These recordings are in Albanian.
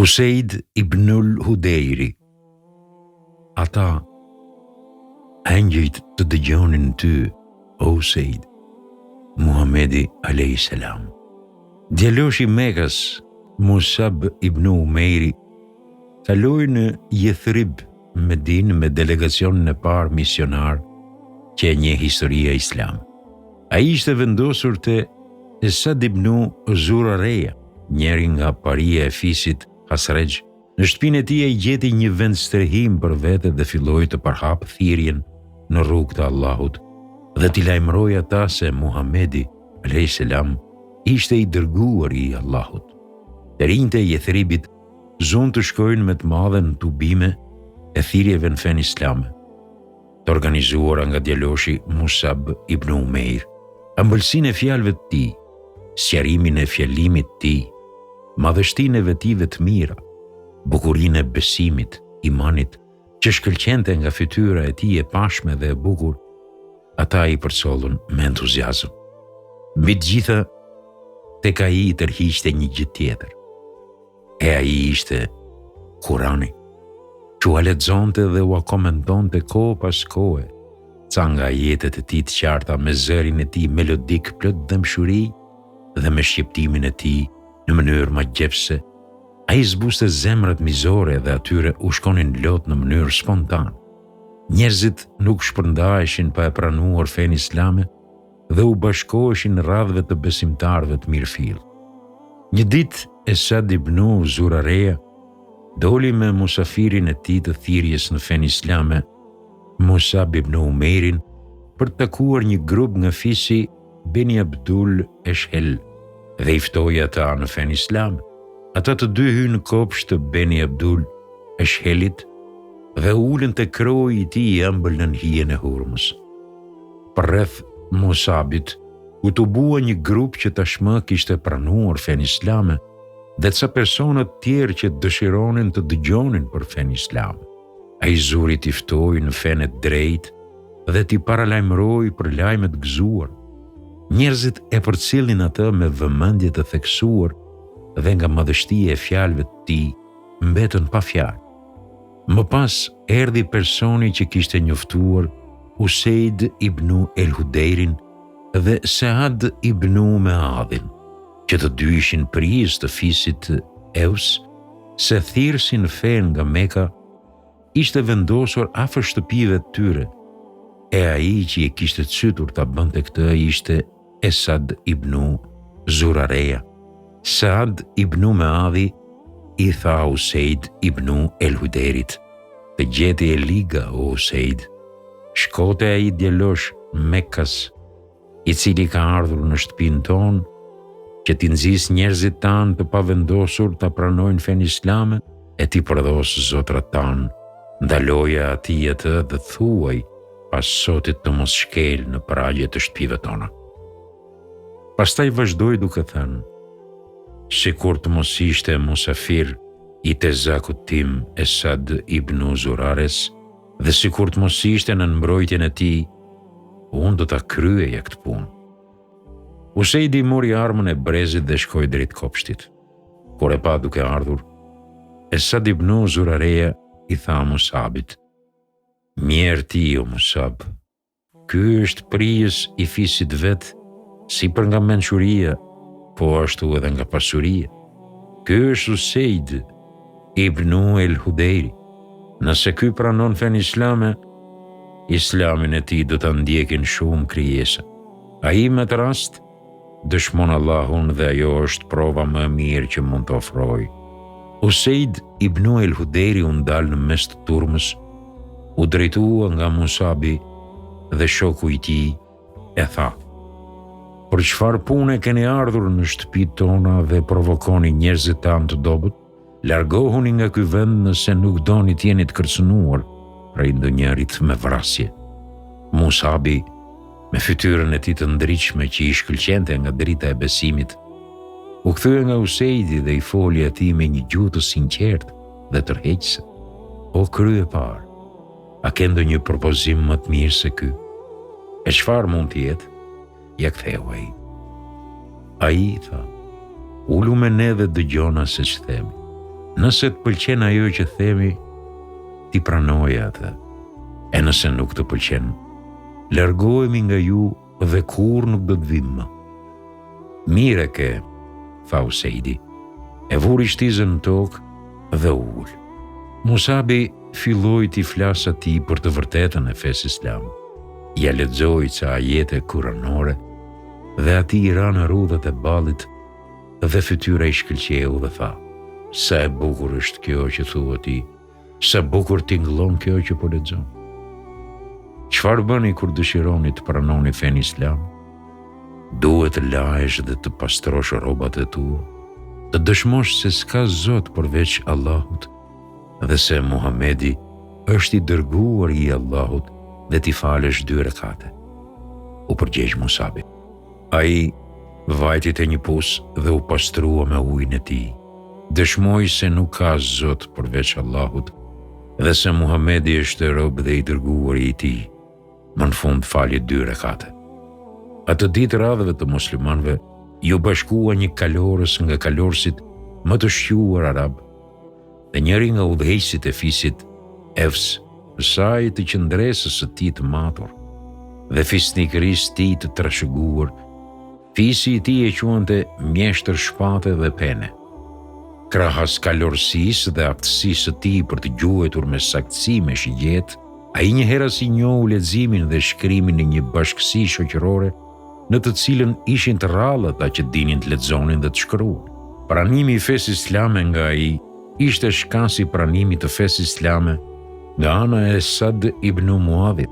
Useid ibnul Hudejri. Ata engjëjt të dëgjonin ty, o Useid, Muhamedi a.s. Djaloshi Mekës, Musab ibn Umeiri, kaloi në Jethrib, Medinë me delegacionin e parë misionar që e njeh historia islam. Ai ishte vendosur te Esad ibn Zurareja, njeri nga paria e fisit Hasrejh. Në shtëpinë e tij ai gjeti një vend strehim për vete dhe filloi të parhap thirrjen në rrugë të Allahut dhe t'i lajmëroi ata se Muhamedi a.s. ishte i dërguar i Allahut. Të rinjtë e Jethribit zonë të shkojnë me të madhe në tubime e thirrjeve në fen islame, të organizuara nga djaloshi Musab ibn Umeir. Ëmbëlsinë e fjalëve të tij, sqarimin e fjalimit të tij, madhështinë e vetive të mira, bukurinë e besimit, imanit, që shkëlqente nga fytyra e tij e pashme dhe e bukur, ata i përcollën me entuziazëm. Mbi të gjitha, tek ai i tërhiqte një gjë tjetër. E ai ishte Kurani, që ua lexonte dhe ua komentonte kohë pas kohe, ca nga ajetet e tij të qarta me zërin e tij melodik plot dëmshuri dhe me shqiptimin e tij në mënyrë magjepse. Ai zbuste zemrat mizore dhe atyre u shkonin lot në mënyrë spontane. Njerëzit nuk shpërndaheshin pa e pranuar fen islame dhe u bashkoheshin në radhëve të besimtarëve të mirëfill. Një ditë Esad ibn Zurareja doli me musafirin e tij të thirrjes në fen islame, Musab ibn Umeirin, për të takuar një grup nga fisi Beni Abdul Eshhel dhe i ftoi ata në fen islam. Ata të dy hynë në kopsht të Beni Abdul Eshhelit dhe ulën te kroji i tij i ëmbël nën hijen e hurmës. Përreth Musabit u tubua një grup që tashmë kishte pranuar fen islame dhe ca persona të tjerë që dëshironin të dëgjonin për fen islam. Ai zuri t'i ftoi në fen e drejtë dhe t'i paralajmëroi për lajme të gëzuar. Njerëzit e përcjellnin atë me vëmendje të theksuar dhe nga madhështia e fjalëve të tij mbetën pa fjalë. Më pas erdhi personi që kishte njoftuar Useid ibn el-Hudejrin dhe Saad ibn Muadhin, që të dy ishin prijës të fisit Eus, se thirrsin fen nga Meka ishte vendosur afër shtëpive të tyre, e ai që i kishte cytur ta bënte këtë ishte Esad ibn Zurareja. Saad ibn Muadhi i tha Useid ibn el-Hudejrit: "Të gjeti e liga, o Useid, shkote ai djalosh Mekkas, i cili ka ardhur në shtëpinë tonë, që t'i nxis njerëzit tanë të pavendosur ta pranojnë fen islame, e ti përdhos zotrat tanë, ndaloje atij atë dhe thuaj pas sotit të mos shkel në pragje të shtëpive tona." Pastaj vazhdoi duke thënë: "Sikur të mos ishte musafir i tezakut tim Esad ibn Zurares, dhe sikur të mos ishte në mbrojtjen e tij, unë do ta kryeja këtë punë." Useidi mori armën e brezit dhe shkoi drejt kopshtit. Kur e pa duke ardhur, Esad ibn Zurareja i tha Musabit: "Mirë ti, o Musab, ky është prijës i fisit vet, si për nga mençuria, po ashtu edhe nga pasuria. Ky është Useid ibn el-Hudejri. Nëse ky pranon fen islame, islamin e tij do ta ndjekin shumë krijesa. Ai me të rast dëshmon Allahun dhe ajo është prova më e mirë që mund të ofroj." Useid ibn el-Hudejri u ndal në mes të turmës, u drejtua nga Musabi dhe shoku i tij e tha: "Për çfarë pune keni ardhur në shtëpitë tona dhe provokoni njerëzit tanë të dobët? Largohuni nga ky vend nëse nuk doni të jeni të kërcënuar prej ndonjërit me vrasje." Musabi, me fytyrën e tij të ndritshme që i shkëlqente nga drita e besimit, u kthye nga Useidi dhe i foli atij me një gjuhë të sinqertë dhe tërheqëse: "O krye parë, a ke ndonjë propozim më të mirë se ky? E çfarë mund të jetë?" Ja ktheu ai. Ai tha: "Ulu me ne dhe dëgjona se ç'themi. Nëse të pëlqen ajo që themi, ti pranoje atë. E nëse nuk të pëlqen, largohemi nga ju dhe kur nuk do të vim më. Mire ke, tha Useidi, e vuri shtizën në tokë dhe ull. Musabi filloi t'i flasë atij për të vërtetën e fesë islam. Ja lexoi ca ajete kuranore dhe atij i ranë rrudhët e ballit dhe fytyra i shkëlqeu dhe tha: sa e bukur është kjo që thua ti, sa bukur tingëllon kjo që po lexon. Çfarë bëni kur dëshironi të pranoni fenë islam? Duhet të lahesh dhe të pastrosh rrobat e tua, të dëshmosh se s'ka Zot përveç Allahut dhe se Muhamedi është i dërguar i Allahut dhe t'i falesh 2 rekate. U përgjegj Musabi. Ai vajti te një pus dhe u pastrua me ujin e tij. Dëshmoi se nuk ka Zot përveç Allahut dhe se Muhamedi është rob dhe i dërguar i tij. Më në fund fali 2 rekate. Atë ditë radhëve të muslimanëve ju bashkua një kalorës nga kalorësit më të shquar arab dhe njëri nga udhëheqësit e fisit Efs, saj të qëndresës së tij të matur dhe fisnikërisë tij të trashëguar. Fisi i tij e quante mjeshtër shpate dhe pene. Krahas kalorësisë dhe aftësisë së tij për të gjuetur me saktësi me shigjet, ai njëherës i njohu leximin dhe shkrimin në një bashkësi shoqërore në të cilën ishin të rrallë ata që dinin të lexonin dhe të shkruan. Pranimi i fesë islame nga ai ishte shkasi pranimi të fesë islame nga ana e Sad ibn Muadhit.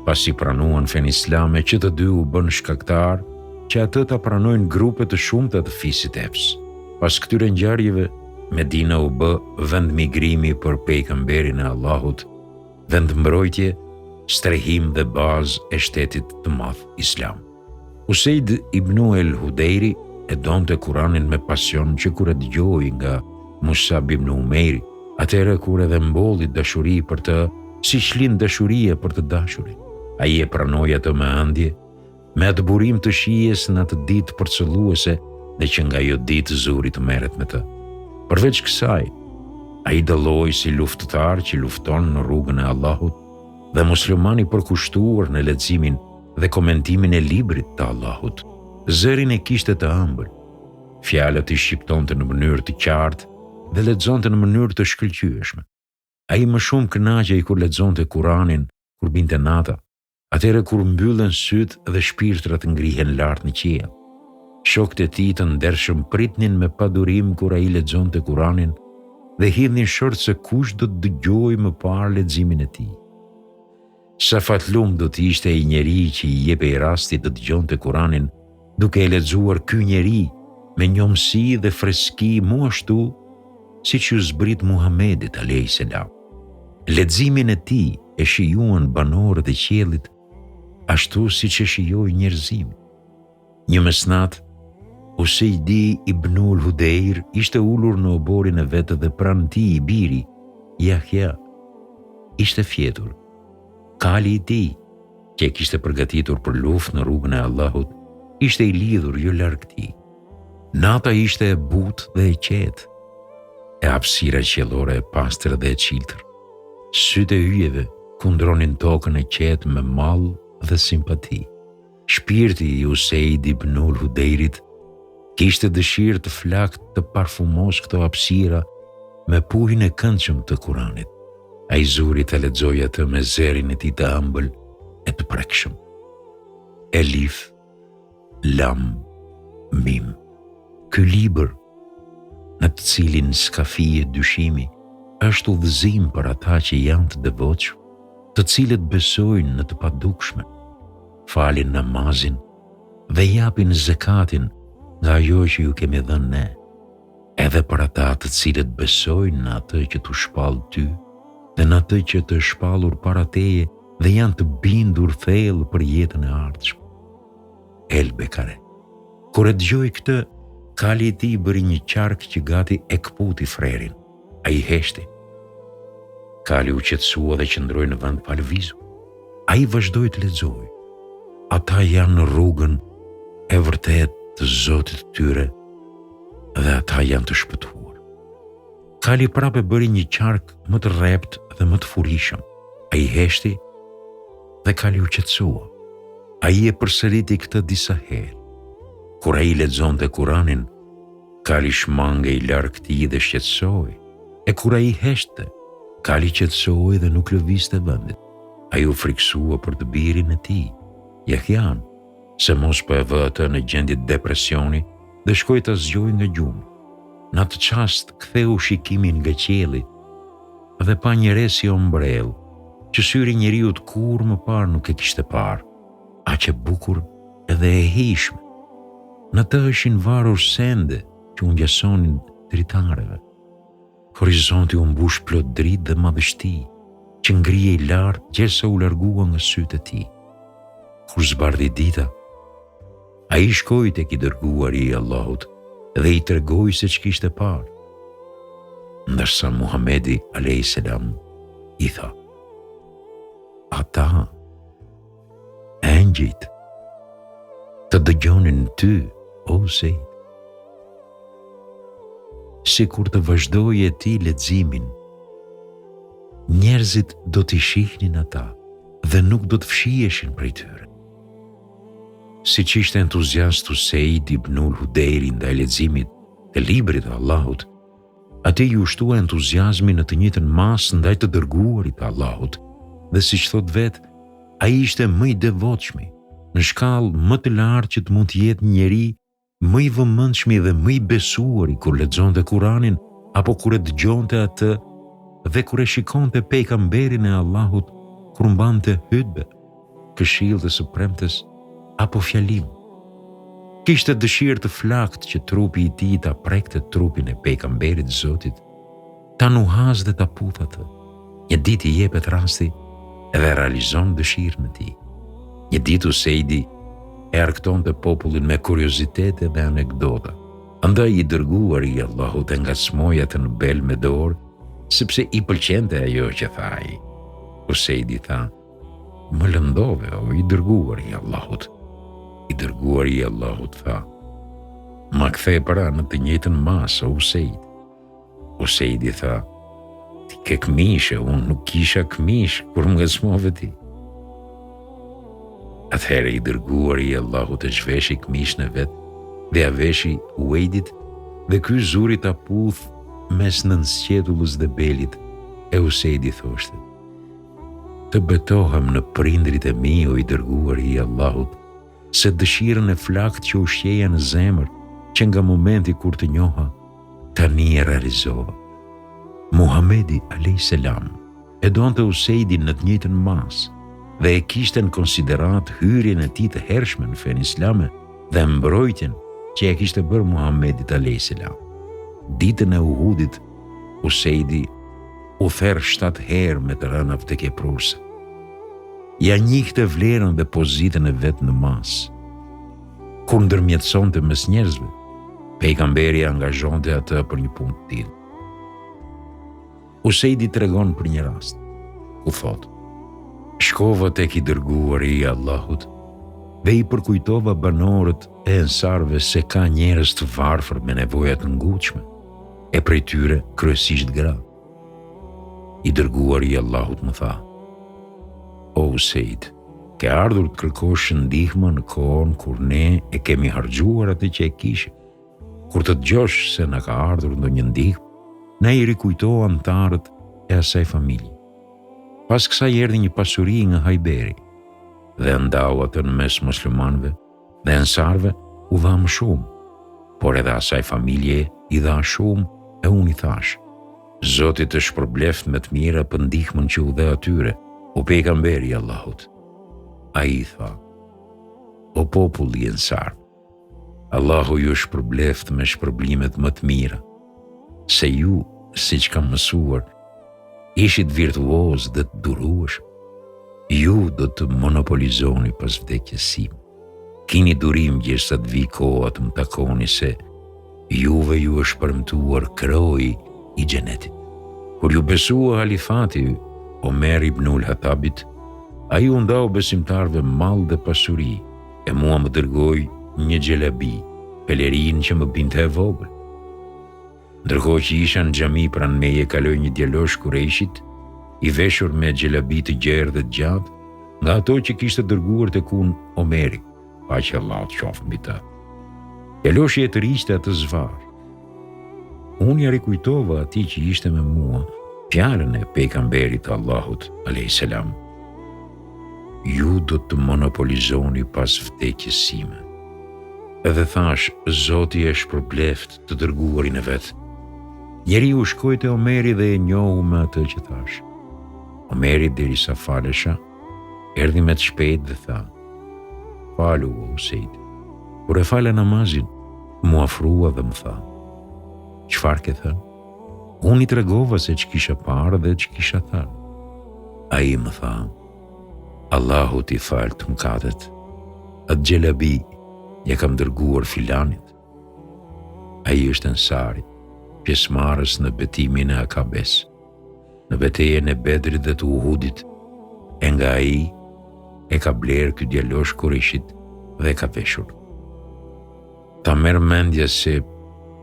Pasi pranuan fenë islame, që të dy u bën shkaktar që atë ta pranojnë grupe të shumta të fisit Efs. Pas këtyre ngjarjeve, Medina u bë vend migrimi për pejgamberin e Allahut, vend mbrojtje, strehim dhe bazë e shtetit të madh islam. Useid ibn el-Hudejri e donte Kuranin me pasion që kur e dëgjoi nga Musab ibn Umeiri, atëherë kur edhe mbolli dashuri për të, siç lind dashuria për të dashurin. Ai e pranoi atë me ëndje, me atë burim të shijes në atë ditë përcjelluese dhe që nga ajo ditë zuri të merret me të. Përveç kësaj, ai dalloi si luftëtar që lufton në rrugën e Allahut dhe muslimani përkushtuar në leximin dhe komentimin e librit të Allahut. Zërin e kishte të ëmbël, fjalët i shqiptonte në mënyrë të qartë dhe lexonte në mënyrë të shkëlqyeshme. Ai më shumë kënaqej kur lexonte Kuranin kur binte nata, atëherë kur mbyllen syt dhe shpirtrat ngrihen lart në qiell. Shokët e tij të ndershëm pritnin me padurim kur ai lexonte Kuranin dhe hidhnin short se kush do të dëgjojë më parë leximin e tij. Sa fatlum do të ishte ai njeri që i jepej rasti të dëgjonte Kuranin duke e lexuar ky njeri me njohësi dhe freski mu ashtu siç u zbrit Muhamedit alayhis salam. Leximin e tij e shijuan banorët e qiellit ashtu siç e shijoi njerëzimi. Një mesnat, Useidi ibn el-Hudejr ishte ulur në oborin e vetë dhe pranë tij i biri, Yahya, ishte fjetur. Kali i tij, që e kishte përgatitur për luftë në rrugën e Allahut, ishte i lidhur jo larg tij. Nata ishte e butë dhe e qetë, e hapësira qiellore e pastër dhe e çiltër. Sytë e hyjeve kundronin tokën e qetë me mall dhe simpati. Shpirti i Useid ibn el-Hudejrit kishte dëshirë të flakt të parfumos këto hapësira me puhin e këndshëm të Kuranit. Ai zuri të lexojë atë me zerin e tij të ëmbël e të prekshëm. Elif, Lam, Mim. Ky libër, në të cilin s'ka fije dyshimi, është udhëzim për ata që janë të devotshëm, të cilët besojnë në të padukshme, falin namazin dhe japin zakatin nga ajo që ju kemi dhënë ne, edhe për ata të cilët besojnë në atë që t'u shpall ty dhe në atë që të shpallur para teje dhe janë të bindur thellë për jetën e ardhshme. El Bekare. Kur e dëgjoi këtë, kali i tij bëri një qark që gati e kputi frerin. Ai heshti. Kali u qetësua dhe qëndroi në vend pa lëvizur. Ai vazhdoi të lexojë. Ata janë në rrugën e vërtet të Zotit të tyre dhe ata janë të shpëtuar. Kali prape bëri një qark më të rrept dhe më të furishëm. Ai heshti dhe Kali u qetësua. Ai e përsëriti këtë disa herë. Kur ai lexonte Kur'anin, Kali shmangej larg tij dhe shqetësohej. E kur ai heshte, Kali qetësohej dhe nuk lëvizte vendit. Ai u friksua për të birin e tij, Jahjan, se mos po e vë atë në gjendje depresioni dhe shkoi ta zgjojë nga gjumi. Në atë çast ktheu shikimin nga qielli dhe pa një re si ombrell, që syri njeriu kur më parë nuk e kishte parë, aq e bukur edhe e hijshme. Në të ishin varur sende që u ngjasonin dritareve. Horizonti u mbush plot dritë dhe madhështi, që ngrihej lart derisa u largua nga sytë e tij. Kur zbardhi dita, ai shkoi tek I dërguari I Allahut dhe I tregoi se ç'kishte parë. Ndërsa Muhamedi a.s. I tha: ata, engjëjt, të dëgjonin ty, o Zeid. Si kur të vazhdojë e ti leximin, njerëzit do t'i shihnin ata dhe nuk do të fshiheshin prej tyre. Si që ishte entuziast Usaid ibnul Hudejri ndaj leximit të librit të Allahut, ati ju shtua entuziazmi në të njëjtën masë ndaj të dërguarit të Allahut, dhe siç thot vetë, ai ishte më I devotshmi, në shkallë më të lartë që të mund të jetë njeri, më I vëmendshmi dhe më I besuari kur lexonte Kur'anin apo kur e dëgjonte atë dhe kur e shikonte pejgamberin e Allahut kur mbante hutbe, këshill të së premtes apo fjalim. Kishte dëshirë të flakt që trupi I tij ta prekte trupin e pejgamberit të Zotit, ta nuhaz dhe ta puth atë. Një ditë I jepet rasti dhe realizon dëshirën e tij. Një ditë Usaidi e arktonte popullin me kuriozitete dhe anekdota. Andaj I dërguari I Allahut e ngacmoi atë në bel me dorë, sepse I pëlqente ajo që tha ai. Usaidi tha: "Më lëndove, o I dërguari I Allahut." I dërguari I Allahut tha: "Ma kthe para në të njëjtën masë, o Usaid." Usaidi tha: "Ti ke këmishë, unë nuk kisha këmishë kur më ngacmove ti." Atëherë I dërguari I Allahut e zhveshi këmishën e vet dhe ja veshi Usaidit, dhe ky zuri ta puth mes nënsqetullës dhe belit. E Usaidi thoshte: "Të betohem në prindrit e mi, o I dërguari I Allahut, se dëshirën e flakt që ushqeja në zemër, që nga momenti kur të njoha, tani e realizova." Muhamedi a.s. e donte Usaidin në të njëjtën masë dhe e kishte në konsiderat hyrjen e tij të hershme në fenë islame dhe mbrojtjen që e kishte bërë Muhamedit a.s. Ditën e Uhudit, Usaidi u therr 7 herë me të rënat tek keprurse. Ja njihte vlerën dhe pozitën e vet në mas. Kur ndërmjetësonte mes njerëzve, pejgamberi angazhonte atë për një punë të tillë. Usaidi tregon për një rast, ku thot: "Shkova tek I dërguari I Allahut dhe I përkujtova banorët e ensarve se ka njerëz të varfër me nevoja të ngutshme, e prej tyre kryesisht gra. I dërguari I Allahut më tha: O Usaid, ke ardhur të kërkosh ndihmë në kohën kur ne e kemi harxhuar atë që e kishim. Kur të dëgjosh se na ka ardhur ndonjë ndihmë, ne I rikujto antarët e asaj familje. Pas kësaj erdhi një pasuri nga Hajberi dhe ndau atë në mes muslimanëve dhe ensarve u dha më shumë, por edhe asaj familje I dha shumë. E unë I thash: Zoti të shpërbleft me të mira për ndihmën që u dhe atyre, o pejgamberi I Allahut. Ai tha: O populli ensar, Allahu ju shpërbleft me shpërblimet më të mira, se ju, siç kam mësuar, ishit virtuoz dhe të durueshëm. Ju do të monopolizoni pas vdekjes sime. Kini durim derisa të vi koha të më takoni, se juve ju është përmtuar kroi I xhenetit. Kur ju besua halifati Omer ibnul Hatabit, ai u ndau besimtarve mall dhe pasuri, e mua më dërgoi një xhelabi, pelerin që më binte e vogël. Ndërkohë që isha në xhami pranë meje, kaloi një djalosh Kurejshit, i veshur me xhelabi të gjerë dhe të gjatë, nga ato që kishte dërguar tek unë Omeri, paqja e Allahut qoftë mbi të. Djaloshi e tërhiqte atë zvarr. Unë ja rikujtova atij që ishte me mua fjalën e pejgamberit të Allahut a.s. Ju do të monopolizoni pas vdekjes sime. Edhe thash, Zoti e shpërbleft të dërguarin e vet. Njeriu shkoi te Omeri dhe e njohu me atë që thash. Omeri derisa falesha, erdhi me të shpejt dhe tha: Falu, o Useid. Kur e fala namazin, mu afrua dhe më tha: Çfarë ke thënë? Unë i tregova se që kisha parë dhe që kisha thënë. Ai më tha: Allahu t'i falë të mëkatet. Atë xhelabi ja kam dërguar filanit. Ai është Ansari, pjesëmarrës në betimin e Akabes, në betejën e Bedrit dhe të Uhudit, e nga ai e ka blerë ky djalosh Kurejshit dhe ka veshur. Ta merr mendje se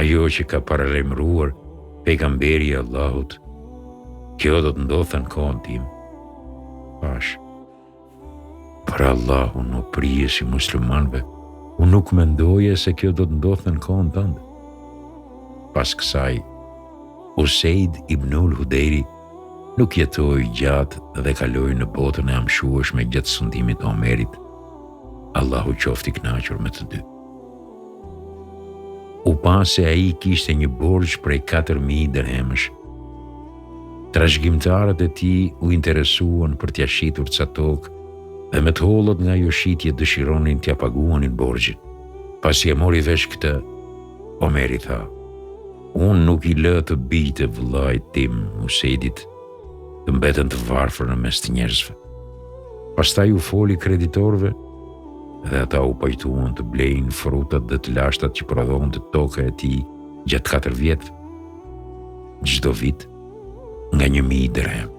ajo që ka paralajmëruar pejgamberi i Allahut, kjo do të ndodhte në kohën tim. Pash, për Allahun o prijesi muslimanëve, unë nuk mendoje se kjo do të ndodhte në kohën tënde. Pas kësaj, Useid ibnul Hudejri nuk jetoi gjatë dhe kaloi në botën e amshueshme gjatë sundimit të Omerit. Allahu qoftë i kënaqur me të dy. U pa se ai kishte një borxh prej 4.000 dirhemësh. Trashëgimtarët e tij u interesuan për t'ia shitur ca tokë dhe me të hollët nga ajo shitje dëshironin t'ia paguanin borxhin. Pasi e mori vesh këtë, Omeri tha: Unë nuk i lë të bijtë vëllait tim, Useidit, të mbeten të varfër në mes të njerëzve. Pastaj u foli kreditorëve dhe ata u pajtuan të blejnë frutat dhe të lashtat që prodhonte toka e tij gjatë 4 vjetëve. Çdo vit nga 1.000 dirhem.